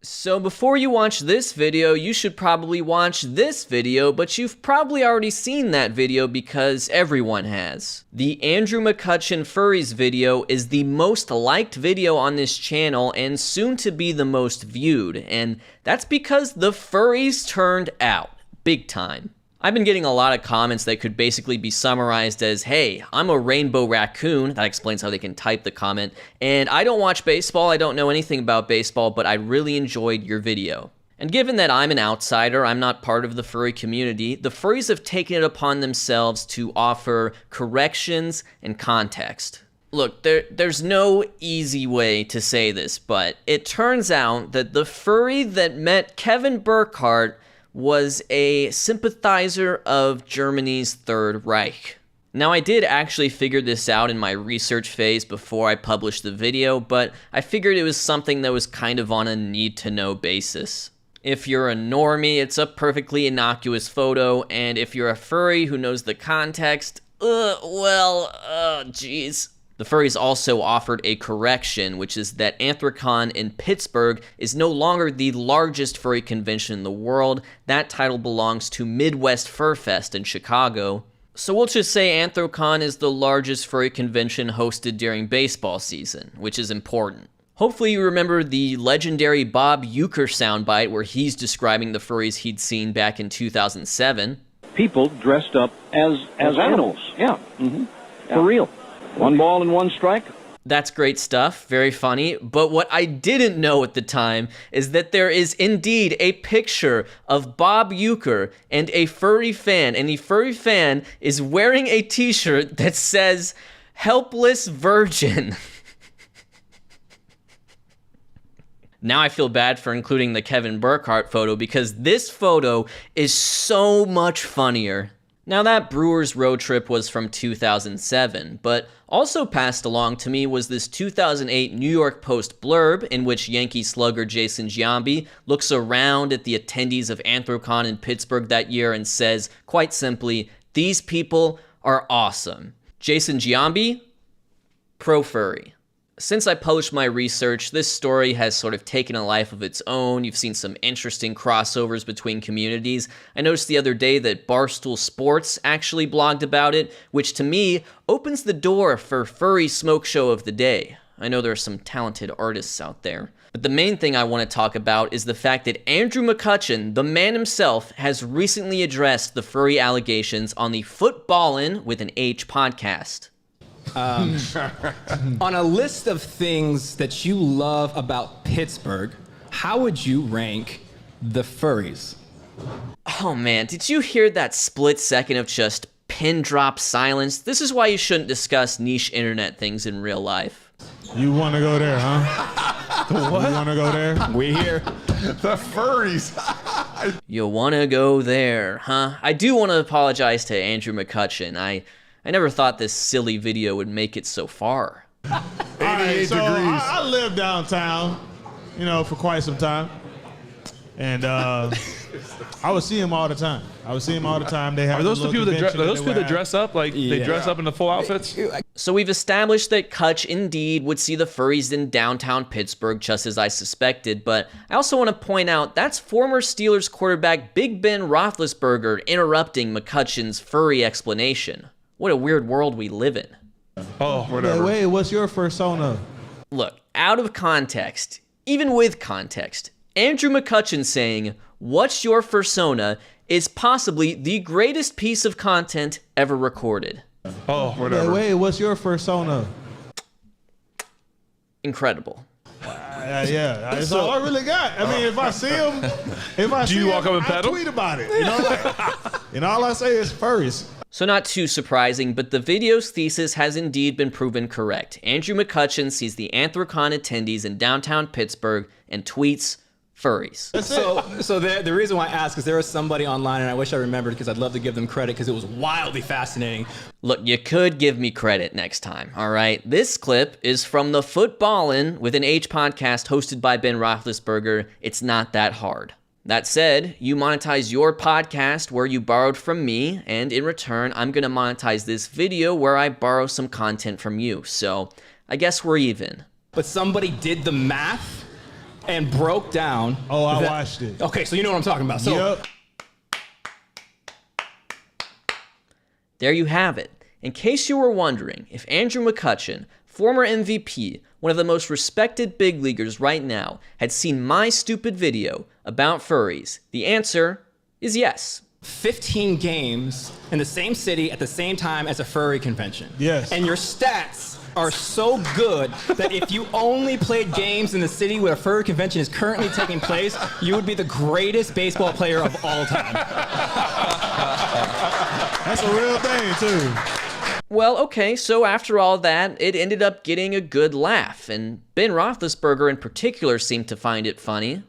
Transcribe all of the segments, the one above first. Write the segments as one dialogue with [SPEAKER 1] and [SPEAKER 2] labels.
[SPEAKER 1] So before you watch this video, you should probably watch this video, but you've probably already seen that video because everyone has. The Andrew McCutchen Furries video is the most liked video on this channel and soon to be the most viewed, and that's because the furries turned out, big time. I've been getting a lot of comments that could basically be summarized as, hey, I'm a rainbow raccoon, that explains how they can type the comment, and I don't watch baseball, I don't know anything about baseball, but I really enjoyed your video. And given that I'm an outsider, I'm not part of the furry community, the furries have taken it upon themselves to offer corrections and context. Look, there's no easy way to say this, but it turns out that the furry that met Kevin Burkhardt was a sympathizer of Germany's Third Reich. Now, I did actually figure this out in my research phase before I published the video, but I figured it was something that was kind of on a need-to-know basis. If you're a normie, it's a perfectly innocuous photo, and if you're a furry who knows the context, jeez. The furries also offered a correction, which is that Anthrocon in Pittsburgh is no longer the largest furry convention in the world. That title belongs to Midwest Fur Fest in Chicago. So we'll just say Anthrocon is the largest furry convention hosted during baseball season, which is important. Hopefully you remember the legendary Bob Uecker soundbite where he's describing the furries he'd seen back in 2007.
[SPEAKER 2] People dressed up as animals. Yeah. Mm-hmm. Yeah. For real. One ball and one strike.
[SPEAKER 1] That's great stuff, very funny, but what I didn't know at the time is that there is indeed a picture of Bob Uecker and a furry fan, and the furry fan is wearing a t-shirt that says, "Helpless Virgin." Now I feel bad for including the Kevin Burkhardt photo because this photo is so much funnier. Now that Brewers road trip was from 2007, but also passed along to me was this 2008 New York Post blurb in which Yankee slugger Jason Giambi looks around at the attendees of Anthrocon in Pittsburgh that year and says, quite simply, "These people are awesome." Jason Giambi, pro-furry. Since I published my research, this story has sort of taken a life of its own. You've seen some interesting crossovers between communities. I noticed the other day that Barstool Sports actually blogged about it, which to me opens the door for furry smoke show of the day. I know there are some talented artists out there. But the main thing I want to talk about is the fact that Andrew McCutchen, the man himself, has recently addressed the furry allegations on the Footballin' with an H podcast.
[SPEAKER 3] On a list of things that you love about Pittsburgh, how would you rank the furries?
[SPEAKER 1] Oh man, did you hear that split second of just pin drop silence? This is why you shouldn't discuss niche internet things in real life.
[SPEAKER 4] You want to go there, huh? What? You want to go there?
[SPEAKER 3] We here.
[SPEAKER 5] The furries.
[SPEAKER 1] You want to go there, huh? I do want to apologize to Andrew McCutchen. I never thought this silly video would make it so far.
[SPEAKER 5] 88
[SPEAKER 4] so
[SPEAKER 5] degrees.
[SPEAKER 4] I lived downtown, for quite some time. And I would see him all the time. They have
[SPEAKER 6] Are those the people that
[SPEAKER 4] dress
[SPEAKER 6] up? Like, they dress up in the full outfits?
[SPEAKER 1] So we've established that Kutch indeed would see the furries in downtown Pittsburgh, just as I suspected, but I also want to point out that's former Steelers quarterback Big Ben Roethlisberger interrupting McCutchen's furry explanation. What a weird world we live in.
[SPEAKER 6] Oh, whatever.
[SPEAKER 4] Wait, what's your persona?
[SPEAKER 1] Look, out of context, even with context, Andrew McCutchen saying, "What's your fursona?" is possibly the greatest piece of content ever recorded.
[SPEAKER 6] Oh, whatever.
[SPEAKER 4] Wait, what's your fursona?
[SPEAKER 1] Incredible.
[SPEAKER 4] Yeah, that's all I really got. I mean, if I see him,
[SPEAKER 6] Do you walk up and pet him?
[SPEAKER 4] I tweet about it. All I say is furries.
[SPEAKER 1] So not too surprising, but the video's thesis has indeed been proven correct. Andrew McCutchen sees the Anthrocon attendees in downtown Pittsburgh and tweets, "Furries."
[SPEAKER 3] So the reason why I ask is there was somebody online, and I wish I remembered because I'd love to give them credit because it was wildly fascinating.
[SPEAKER 1] Look, you could give me credit next time, all right? This clip is from the Footballin' with an H podcast hosted by Ben Roethlisberger. It's not that hard. That said, you monetize your podcast where you borrowed from me, and in return, I'm going to monetize this video where I borrow some content from you. So I guess we're even.
[SPEAKER 3] But somebody did the math and broke down.
[SPEAKER 4] Oh, I watched it.
[SPEAKER 3] Okay, so you know what I'm talking about. So
[SPEAKER 4] Yep.
[SPEAKER 1] There you have it. In case you were wondering if Andrew McCutchen, former MVP, one of the most respected big leaguers right now, had seen my stupid video about furries, the answer is yes.
[SPEAKER 3] 15 games in the same city at the same time as a furry convention.
[SPEAKER 4] Yes.
[SPEAKER 3] And your stats are so good that if you only played games in the city where a furry convention is currently taking place, you would be the greatest baseball player of all time.
[SPEAKER 4] That's a real thing, too.
[SPEAKER 1] Well, okay, so after all that, it ended up getting a good laugh, and Ben Roethlisberger in particular seemed to find it funny.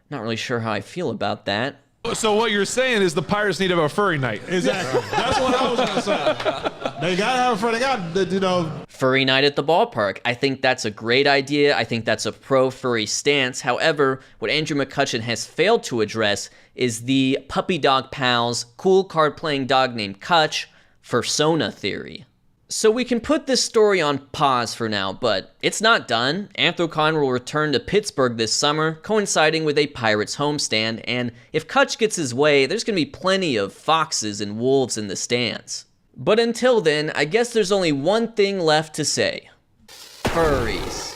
[SPEAKER 1] Not really sure how I feel about that.
[SPEAKER 6] So what you're saying is the Pirates need to have a furry night.
[SPEAKER 4] Exactly. That's what I was going to say. They got to have a friend. They got, you know.
[SPEAKER 1] Furry night at the ballpark. I think that's a great idea. I think that's a pro-furry stance. However, what Andrew McCutchen has failed to address is the puppy dog pals, cool card-playing dog named Kutch, fursona theory. So we can put this story on pause for now, but it's not done. Anthrocon will return to Pittsburgh this summer, coinciding with a Pirates homestand, and if Kutch gets his way, there's going to be plenty of foxes and wolves in the stands. But until then, I guess there's only one thing left to say. Furries.